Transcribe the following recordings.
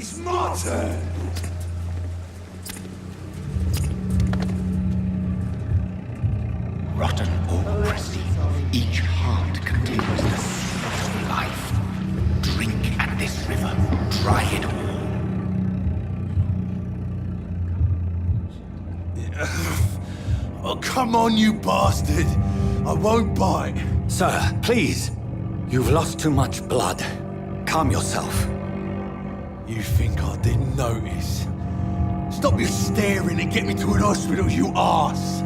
It's my turn! Rotten or pristine, each heart contains the seed of life. Drink at this river, try it all. Oh, come on, you bastard! I won't bite. Sir, please. You've lost too much blood. Calm yourself. You think I didn't notice? Stop your staring and get me to an hospital, you arse!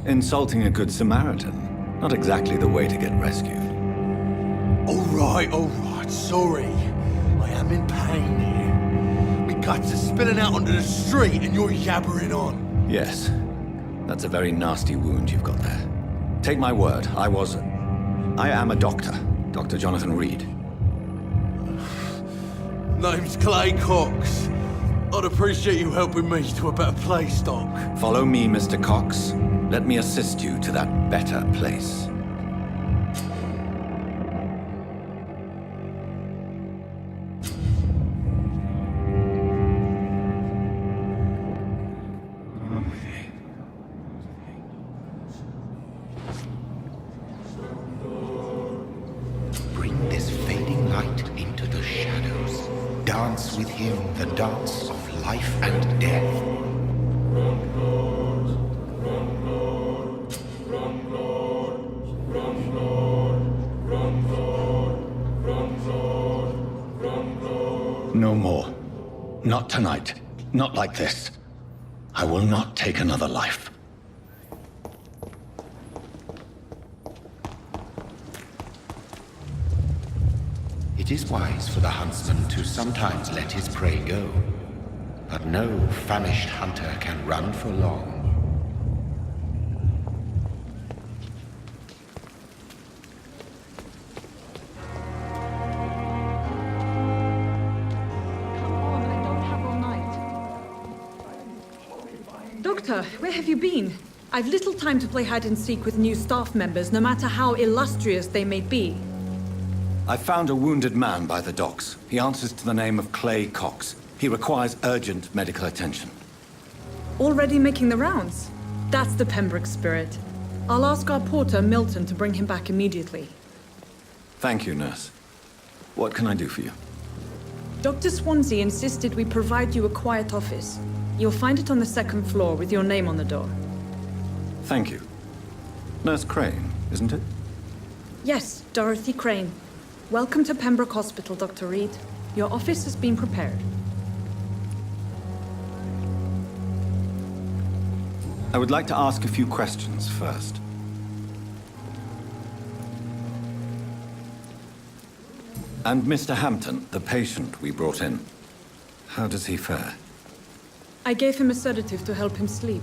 Insulting a good Samaritan. Not exactly the way to get rescued. All right, sorry. I am in pain here. My guts are spilling out onto the street and you're yabbering on. Yes. That's a very nasty wound you've got there. Take my word, I am a doctor. Dr. Jonathan Reed. Name's Clay Cox. I'd appreciate you helping me to a better place, Doc. Follow me, Mr. Cox. Let me assist you to that better place. Bring this fading light into the shadows. Dance with him the dance of life and death. No more. Not tonight. Not like this. I will not take another life. It is wise for the huntsman to sometimes let his prey go, but no famished hunter can run for long. Doctor, where have you been? I've little time to play hide and seek with new staff members, no matter how illustrious they may be. I found a wounded man by the docks. He answers to the name of Clay Cox. He requires urgent medical attention. Already making the rounds? That's the Pembroke spirit. I'll ask our porter, Milton, to bring him back immediately. Thank you, nurse. What can I do for you? Dr. Swansea insisted we provide you a quiet office. You'll find it on the second floor with your name on the door. Thank you. Nurse Crane, isn't it? Yes, Dorothy Crane. Welcome to Pembroke Hospital, Dr. Reed. Your office has been prepared. I would like to ask a few questions first. And Mr. Hampton, the patient we brought in, how does he fare? I gave him a sedative to help him sleep.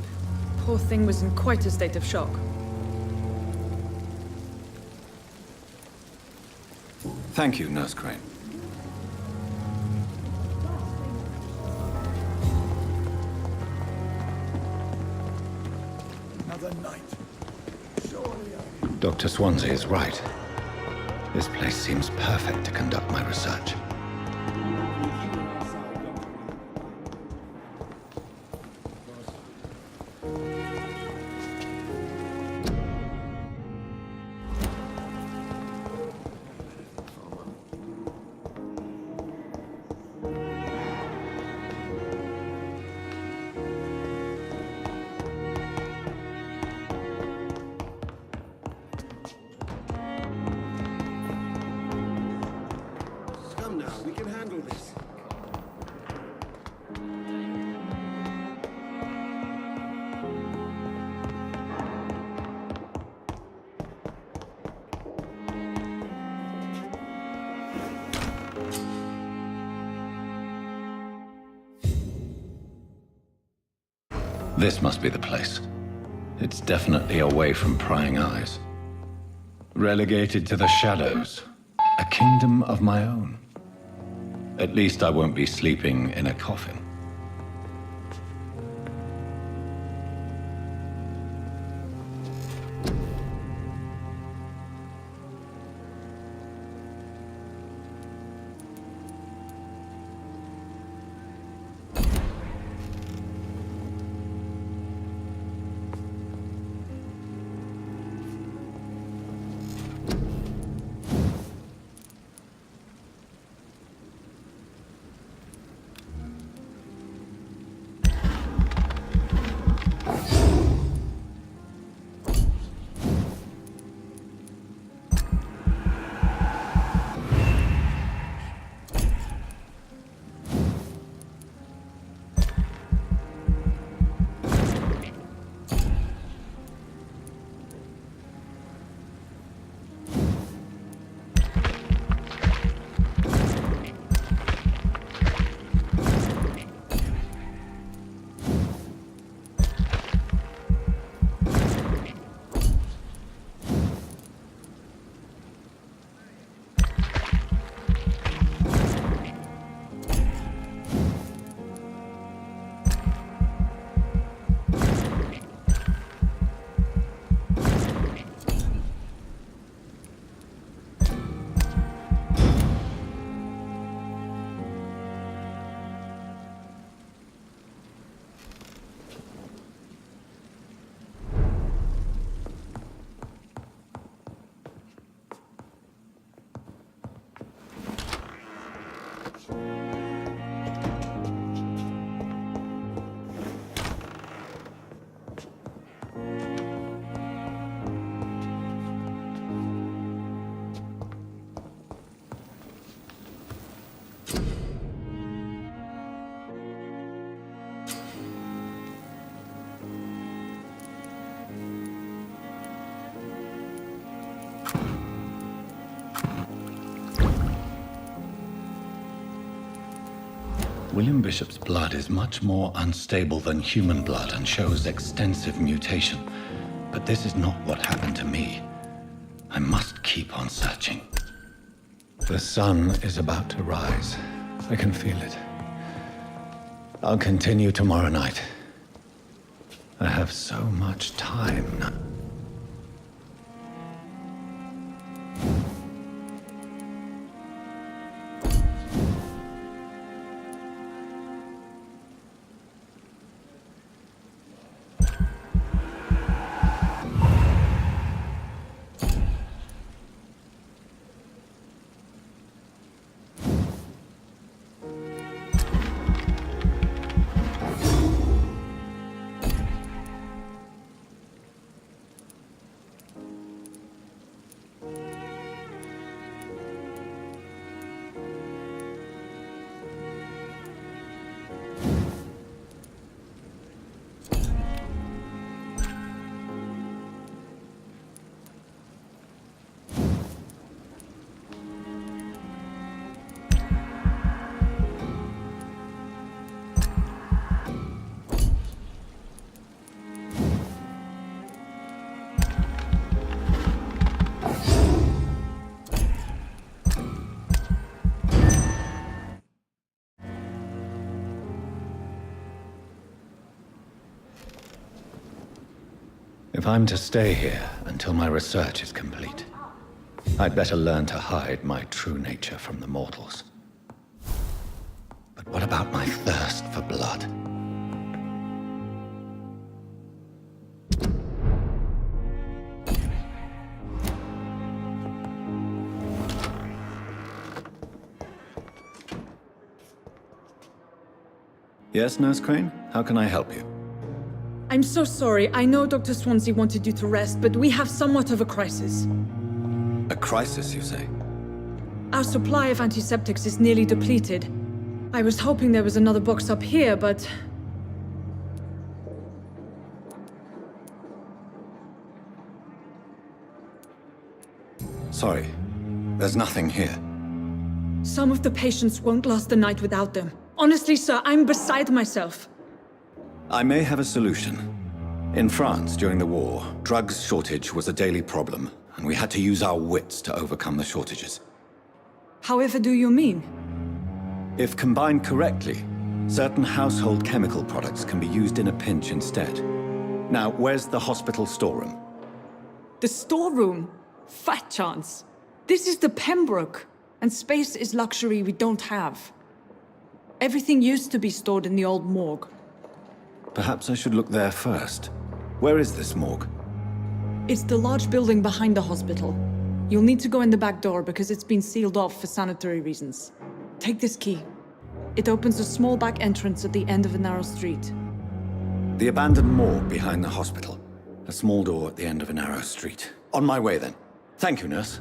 Poor thing was in quite a state of shock. Thank you, Nurse Crane. Another night. Dr. Swansea is right. This place seems perfect to conduct my research. Come now, we can handle this. This must be the place. It's definitely away from prying eyes. Relegated to the shadows. A kingdom of my own. At least I won't be sleeping in a coffin. William Bishop's blood is much more unstable than human blood and shows extensive mutation. But this is not what happened to me. I must keep on searching. The sun is about to rise. I can feel it. I'll continue tomorrow night. I have so much time now. If I'm to stay here until my research is complete, I'd better learn to hide my true nature from the mortals. But what about my thirst for blood? Yes, Nurse Crane? How can I help you? I'm so sorry. I know Dr. Swansea wanted you to rest, but we have somewhat of a crisis. A crisis, you say? Our supply of antiseptics is nearly depleted. I was hoping there was another box up here, but... Sorry, there's nothing here. Some of the patients won't last the night without them. Honestly, sir, I'm beside myself. I may have a solution. In France, during the war, drugs shortage was a daily problem, and we had to use our wits to overcome the shortages. However do you mean? If combined correctly, certain household chemical products can be used in a pinch instead. Now, where's the hospital storeroom? The storeroom? Fat chance. This is the Pembroke, and space is luxury we don't have. Everything used to be stored in the old morgue. Perhaps I should look there first. Where is this morgue? It's the large building behind the hospital. You'll need to go in the back door because it's been sealed off for sanitary reasons. Take this key. It opens a small back entrance at the end of a narrow street. The abandoned morgue behind the hospital. A small door at the end of a narrow street. On my way, then. Thank you, nurse.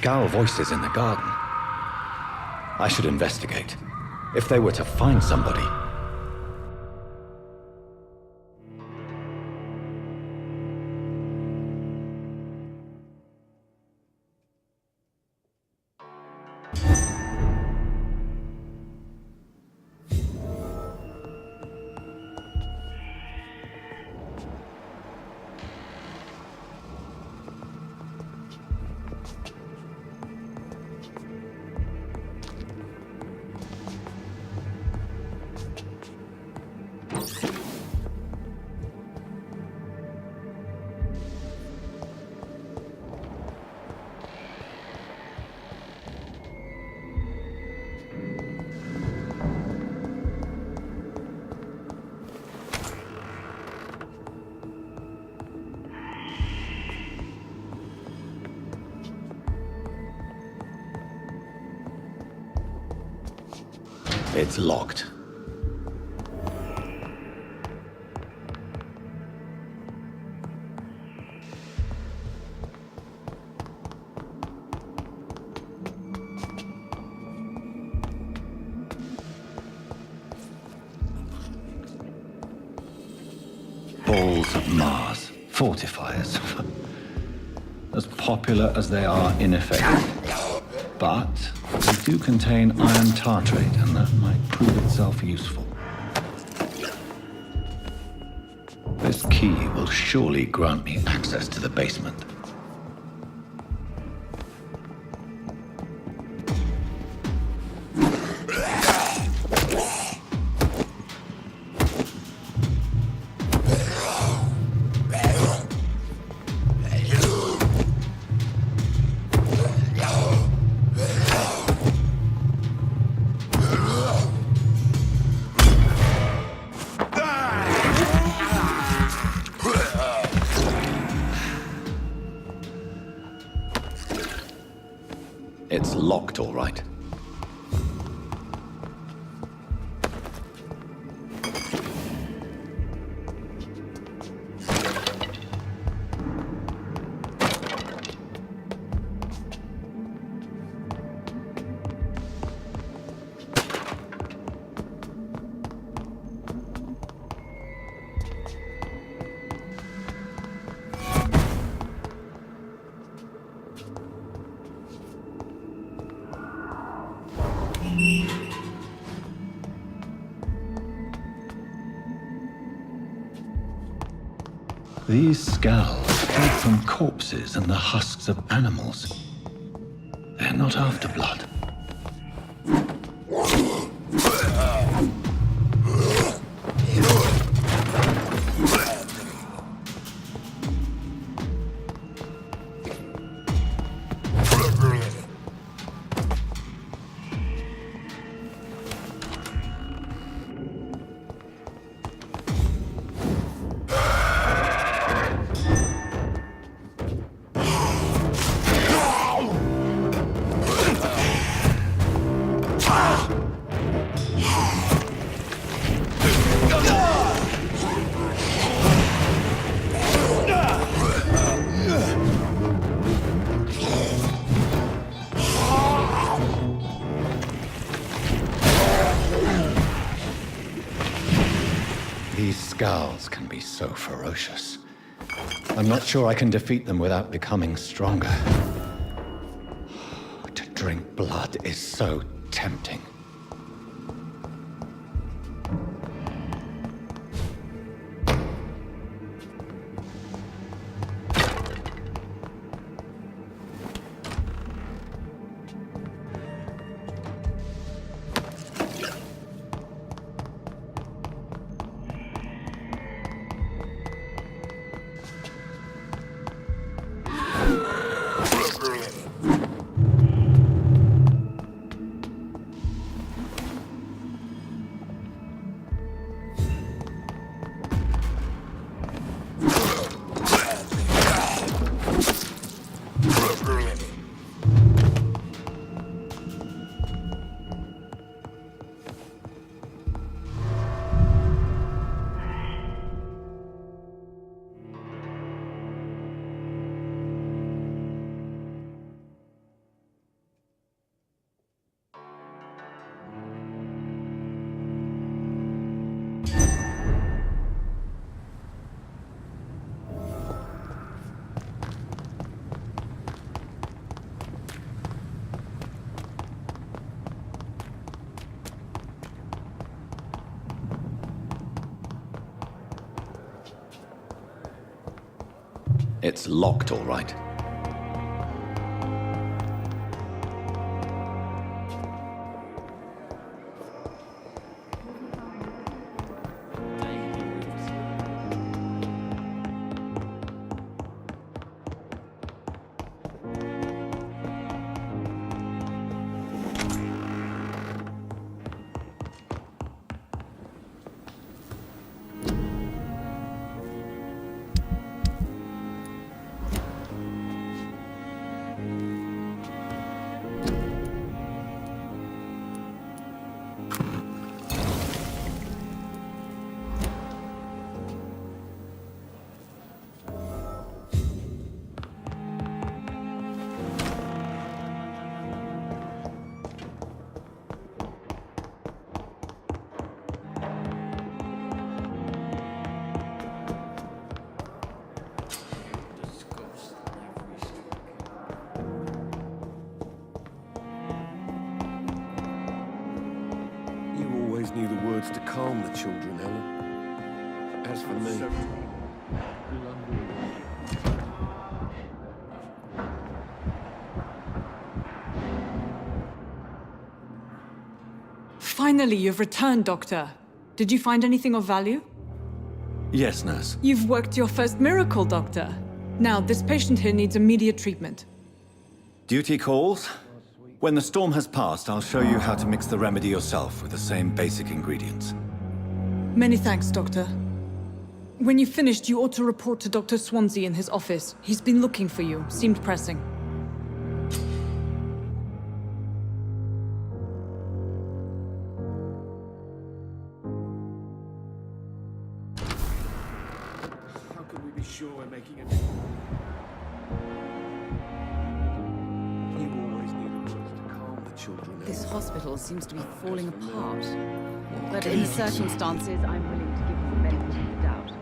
Scowl voices in the garden. I should investigate. If they were to find somebody... It's locked. Balls of Mars, fortifiers. As popular as they are ineffective. But they do contain iron tartrate, and that might prove itself useful. This key will surely grant me access to the basement. It's locked, all right. These skulls came from corpses and the husks of animals. They're not after blood. These skulls can be so ferocious. I'm not sure I can defeat them without becoming stronger. To drink blood is so tempting. It's locked, all right. words to calm the children, Helen. As for me... Finally, you've returned, Doctor. Did you find anything of value? Yes, nurse. You've worked your first miracle, Doctor. Now, this patient here needs immediate treatment. Duty calls. When the storm has passed, I'll show you how to mix the remedy yourself with the same basic ingredients. Many thanks, Doctor. When you've finished, you ought to report to Dr. Swansea in his office. He's been looking for you. Seemed pressing. How can we be sure we're making it? You always need the words to calm the children. This hospital seems to be falling apart. What But can in you do? circumstances, I'm willing to give you the benefit of the doubt.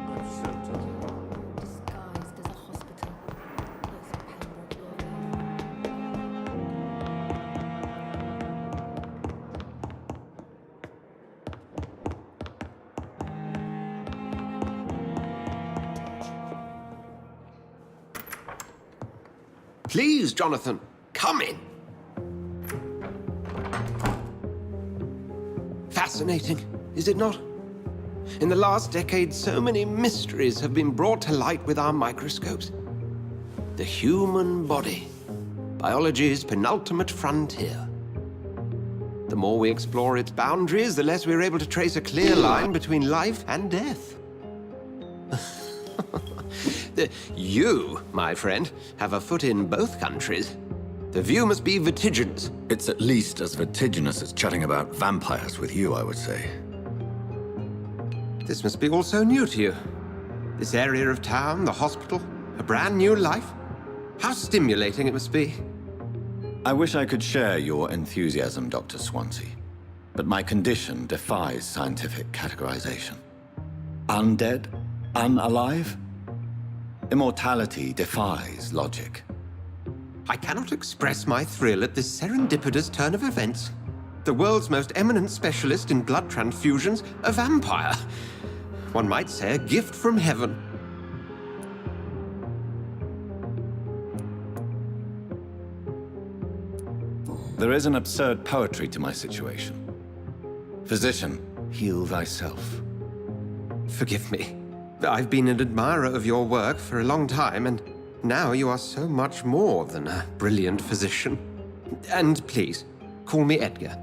I'm so tired. Disguised as a hospital. Close to Pembroke Building. Please, Jonathan, come in. Fascinating, is it not? In the last decade, so many mysteries have been brought to light with our microscopes. The human body, biology's penultimate frontier. The more we explore its boundaries, the less we're able to trace a clear line between life and death. You, my friend, have a foot in both countries. The view must be vertiginous. It's at least as vertiginous as chatting about vampires with you, I would say. This must be all so new to you. This area of town, the hospital, a brand new life. How stimulating it must be. I wish I could share your enthusiasm, Dr. Swansea. But my condition defies scientific categorization. Undead? Unalive? Immortality defies logic. I cannot express my thrill at this serendipitous turn of events. The world's most eminent specialist in blood transfusions, a vampire. One might say a gift from heaven. There is an absurd poetry to my situation. Physician, heal thyself. Forgive me. I've been an admirer of your work for a long time, and now you are so much more than a brilliant physician. And please, call me Edgar.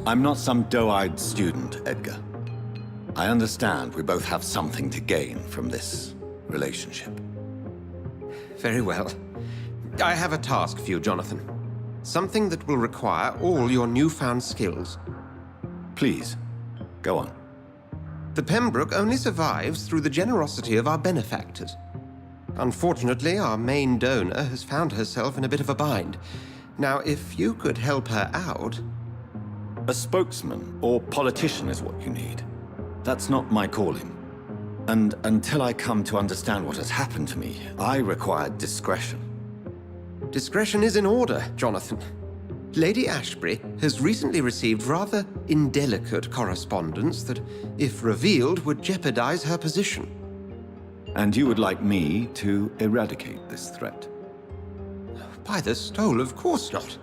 I'm not some doe-eyed student, Edgar. I understand we both have something to gain from this relationship. Very well. I have a task for you, Jonathan. Something that will require all your newfound skills. Please, go on. The Pembroke only survives through the generosity of our benefactors. Unfortunately, our main donor has found herself in a bit of a bind. Now, if you could help her out... A spokesman or politician is what you need. That's not my calling. And until I come to understand what has happened to me, I require discretion. Discretion is in order, Jonathan. Lady Ashbury has recently received rather indelicate correspondence that, if revealed, would jeopardize her position. And you would like me to eradicate this threat? By the stole, of course not.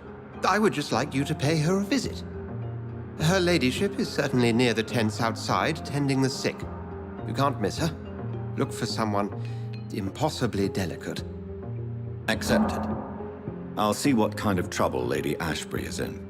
I would just like you to pay her a visit. Her ladyship is certainly near the tents outside, tending the sick. You can't miss her. Look for someone impossibly delicate. Accepted. I'll see what kind of trouble Lady Ashbury is in.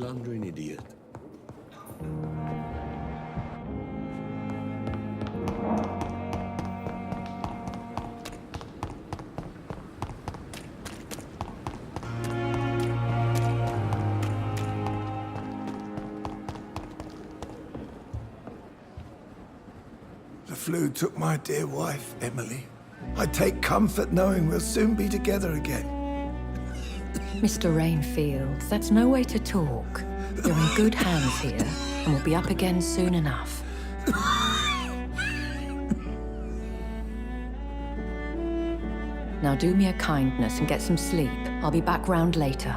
blundering idiot. The flu took my dear wife, Emily. I take comfort knowing we'll soon be together again. Mr. Rainfield, that's no way to talk. You're in good hands here, and we'll be up again soon enough. Now do me a kindness and get some sleep. I'll be back round later.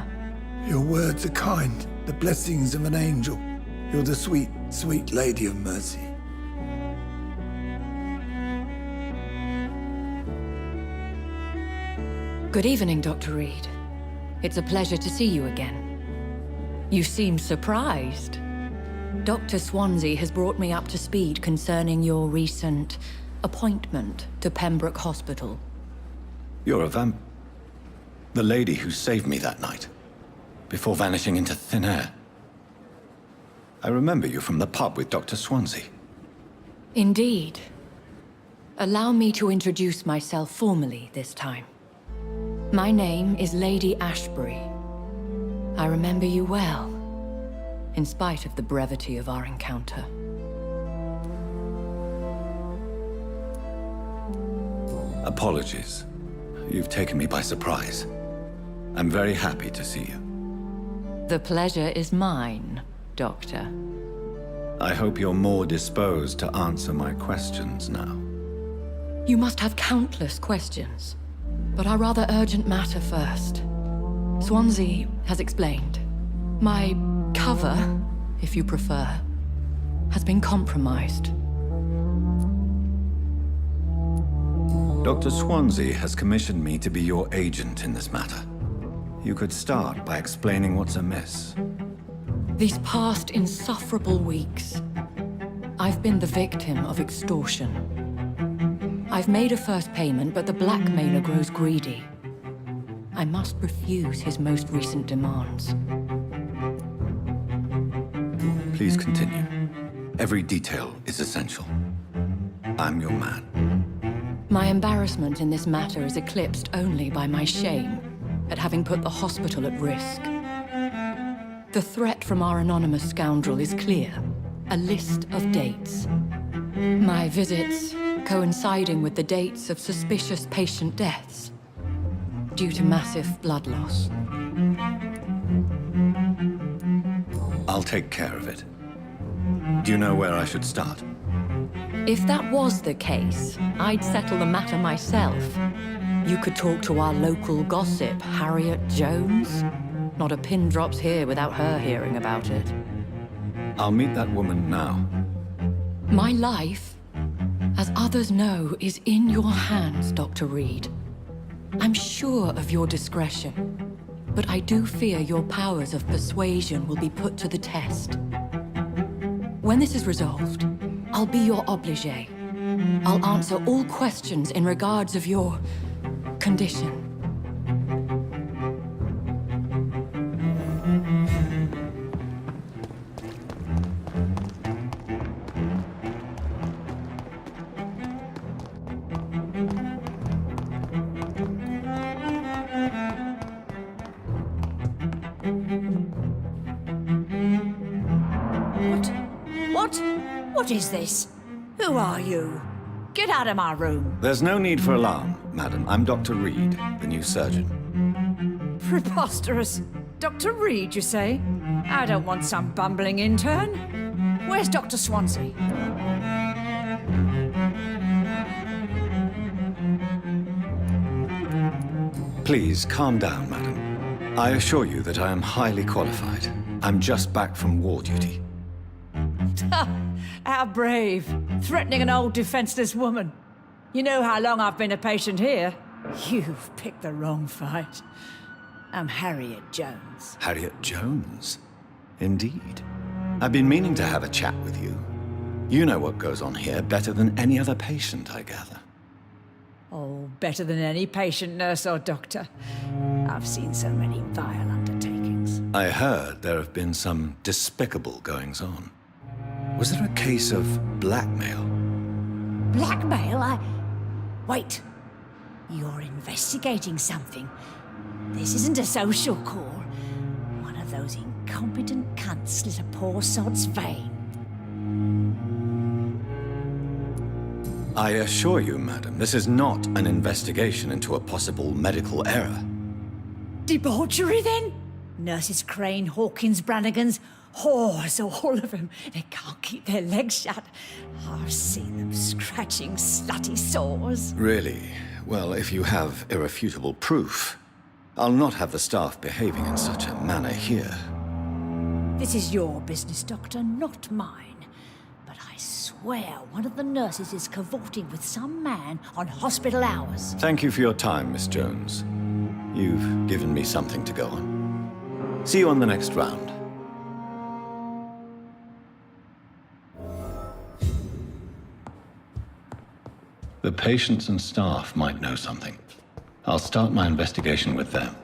Your words are kind, the blessings of an angel. You're the sweet, sweet Lady of Mercy. Good evening, Dr. Reed. It's a pleasure to see you again. You seem surprised. Dr. Swansea has brought me up to speed concerning your recent appointment to Pembroke Hospital. You're a the lady who saved me that night, before vanishing into thin air. I remember you from the pub with Dr. Swansea. Indeed. Allow me to introduce myself formally this time. My name is Lady Ashbury. I remember you well, in spite of the brevity of our encounter. Apologies. You've taken me by surprise. I'm very happy to see you. The pleasure is mine, Doctor. I hope you're more disposed to answer my questions now. You must have countless questions, but our rather urgent matter first. Swansea has explained. My cover, if you prefer, has been compromised. Dr. Swansea has commissioned me to be your agent in this matter. You could start by explaining what's amiss. These past insufferable weeks, I've been the victim of extortion. I've made a first payment, but the blackmailer grows greedy. I must refuse his most recent demands. Please continue. Every detail is essential. I'm your man. My embarrassment in this matter is eclipsed only by my shame at having put the hospital at risk. The threat from our anonymous scoundrel is clear. A list of dates. My visits coinciding with the dates of suspicious patient deaths due to massive blood loss. I'll take care of it. Do you know where I should start? If that was the case, I'd settle the matter myself. You could talk to our local gossip, Harriet Jones. Not a pin drops here without her hearing about it. I'll meet that woman now. My life, as others know, is in your hands, Dr. Reed. I'm sure of your discretion, but I do fear your powers of persuasion will be put to the test. When this is resolved, I'll be your obligé. I'll answer all questions in regards of your condition. What is this? Who are you? Get out of my room. There's no need for alarm, madam. I'm Dr. Reed, the new surgeon. Preposterous. Dr. Reed, you say? I don't want some bumbling intern. Where's Dr. Swansea? Please, calm down, madam. I assure you that I am highly qualified. I'm just back from war duty. How brave. Threatening an old defenseless woman. You know how long I've been a patient here? You've picked the wrong fight. I'm Harriet Jones. Harriet Jones? Indeed. I've been meaning to have a chat with you. You know what goes on here better than any other patient, I gather. Oh, better than any patient, nurse or doctor. I've seen so many vile undertakings. I heard there have been some despicable goings-on. Was there a case of blackmail? Blackmail? Wait. You're investigating something. This isn't a social call. One of those incompetent cunts slit a poor sod's vein. I assure you, madam, this is not an investigation into a possible medical error. Debauchery, then? Nurses Crane, Hawkins, Brannigans, whores, all of them. They can't keep their legs shut. I've seen them scratching slutty sores. Really? Well, if you have irrefutable proof, I'll not have the staff behaving in such a manner here. This is your business, Doctor, not mine. But I swear one of the nurses is cavorting with some man on hospital hours. Thank you for your time, Miss Jones. You've given me something to go on. See you on the next round. The patients and staff might know something. I'll start my investigation with them.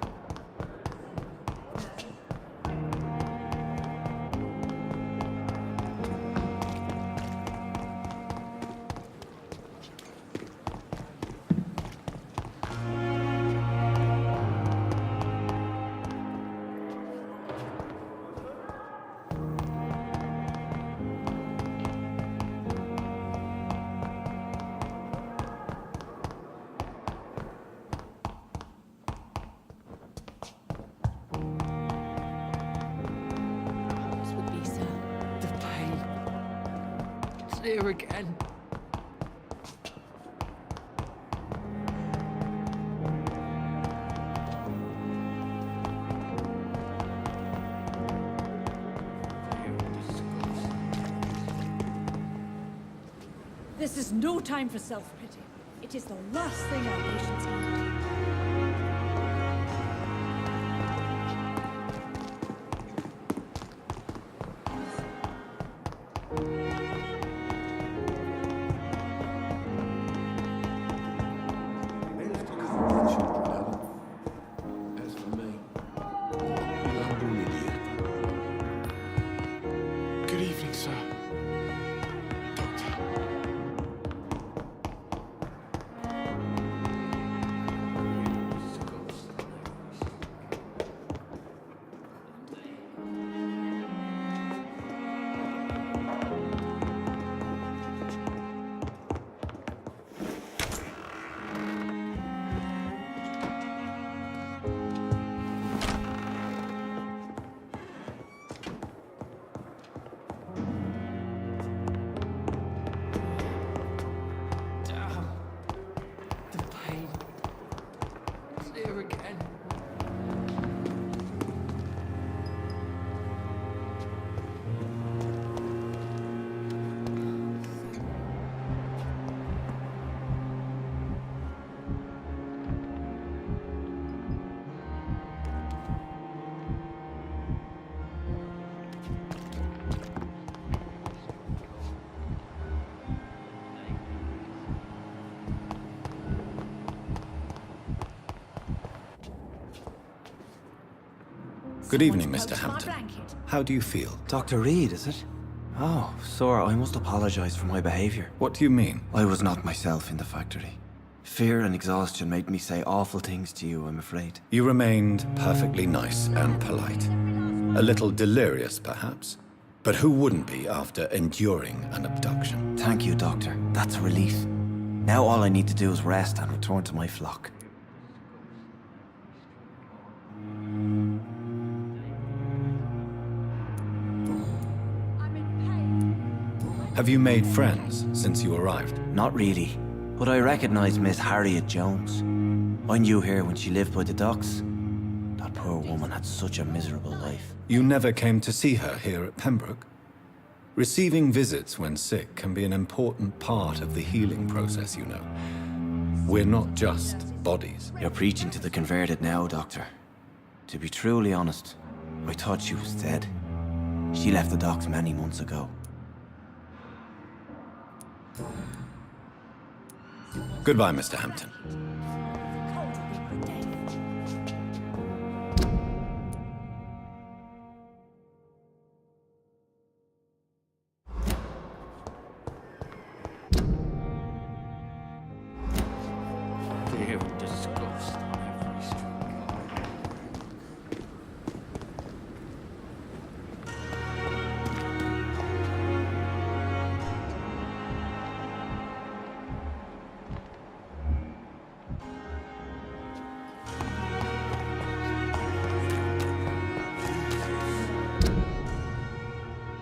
Here again. This is no time for self-pity. It is the last thing our patients need. Good evening, sir. Doctor. The pain. It's here again. Good evening, Mr. Hampton. How do you feel? Dr. Reed, is it? Oh, sir, I must apologize for my behavior. What do you mean? I was not myself in the factory. Fear and exhaustion made me say awful things to you, I'm afraid. You remained perfectly nice and polite. A little delirious, perhaps. But who wouldn't be after enduring an abduction? Thank you, Doctor. That's a relief. Now all I need to do is rest and return to my flock. Have you made friends since you arrived? Not really, but I recognize Miss Harriet Jones. I knew her when she lived by the docks. That poor woman had such a miserable life. You never came to see her here at Pembroke? Receiving visits when sick can be an important part of the healing process, you know. We're not just bodies. You're preaching to the converted now, Doctor. To be truly honest, I thought she was dead. She left the docks many months ago. Goodbye, Mr. Hampton.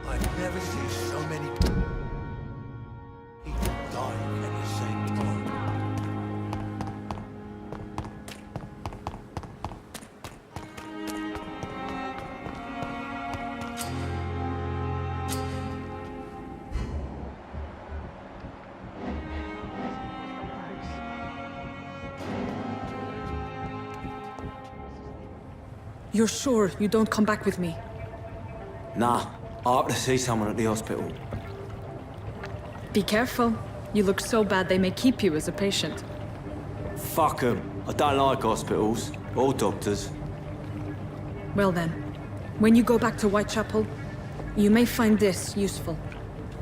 I've never seen so many people dying at the same time. You're sure you don't come back with me? Nah, I have to see someone at the hospital. Be careful. You look so bad they may keep you as a patient. Fuck 'em. I don't like hospitals or doctors. Well then, when you go back to Whitechapel, you may find this useful.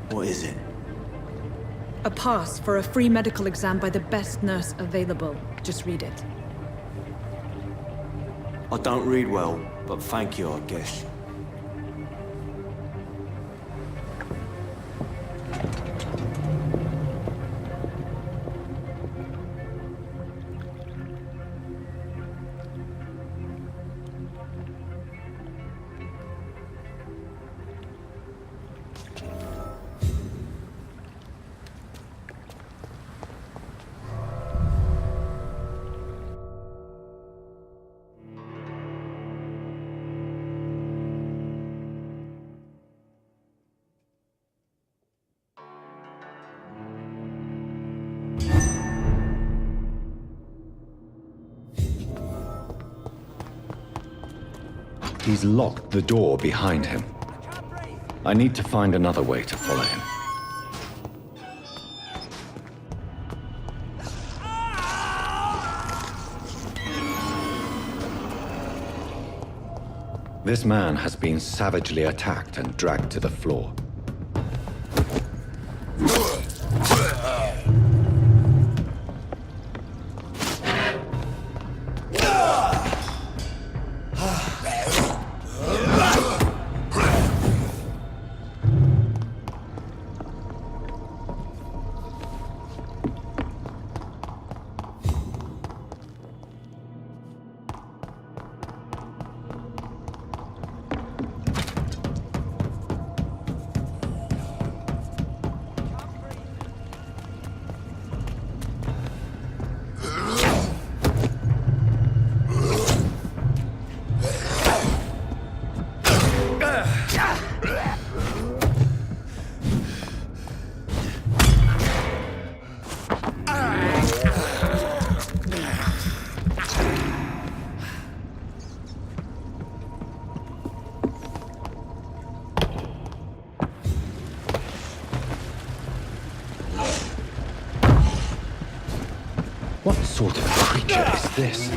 What is it? A pass for a free medical exam by the best nurse available. Just read it. I don't read well, but thank you, I guess. He's locked the door behind him. I need to find another way to follow him. This man has been savagely attacked and dragged to the floor. What sort of creature is this?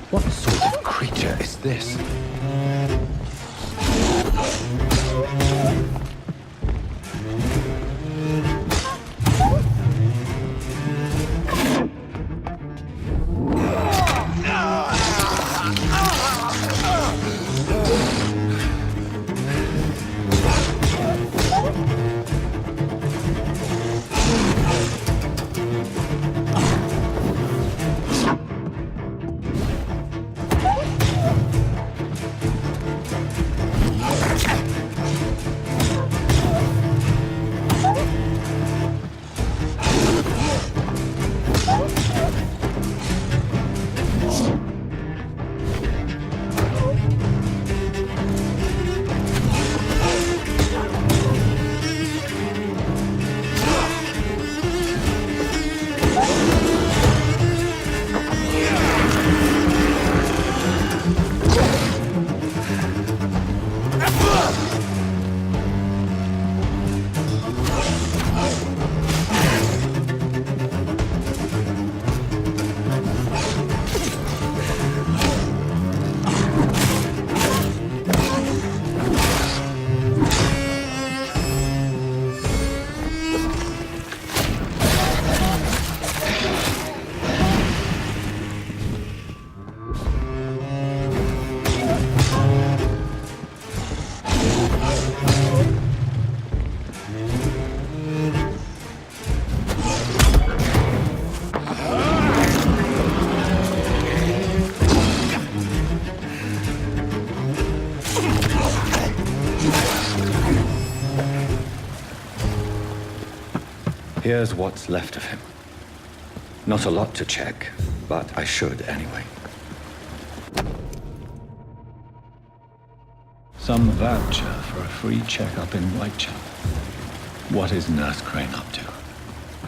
What sort of creature is this? Here's what's left of him. Not a lot to check, but I should anyway. Some voucher for a free checkup in Whitechapel. What is Nurse Crane up to?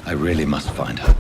I really must find her.